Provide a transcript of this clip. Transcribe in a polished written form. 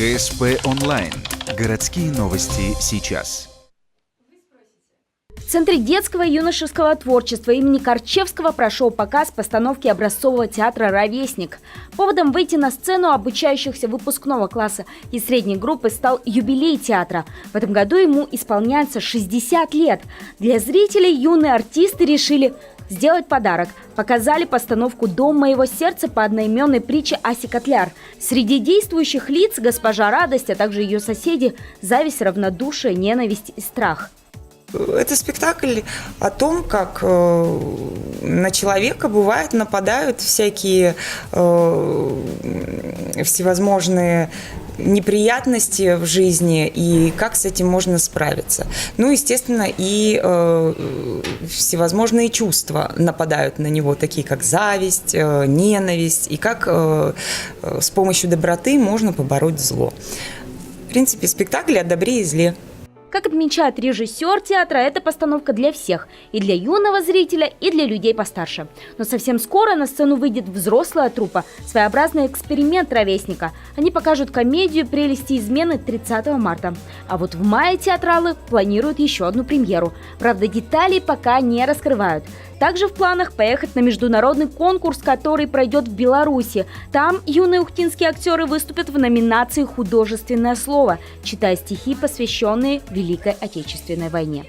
ГСП онлайн. Городские новости сейчас. В Центре детского и юношеского творчества имени Корчевского прошел показ постановки образцового театра «Ровесник». Поводом выйти на сцену обучающихся выпускного класса и средней группы стал юбилей театра. В этом году ему исполняется 60 лет. Для зрителей юные артисты решили сделать подарок. Показали постановку «Дом моего сердца» по одноименной притче Аси Котляр. Среди действующих лиц госпожа Радость, а также ее соседи – зависть, равнодушие, ненависть и страх. Это спектакль о том, как на человека бывает нападают всякие всевозможные неприятности в жизни и как с этим можно справиться. Ну, естественно, и всевозможные чувства нападают на него, такие как зависть, ненависть, и как с помощью доброты можно побороть зло. В принципе, спектакль о добре и зле. Как отмечает режиссер театра, эта постановка для всех – и для юного зрителя, и для людей постарше. Но совсем скоро на сцену выйдет взрослая труппа – своеобразный эксперимент ровесника. Они покажут комедию «Прелести измены» 30 марта. А вот в мае театралы планируют еще одну премьеру. Правда, деталей пока не раскрывают. Также в планах поехать на международный конкурс, который пройдет в Беларуси. Там юные ухтинские актеры выступят в номинации «Художественное слово», читая стихи, посвященные Великой Отечественной войне.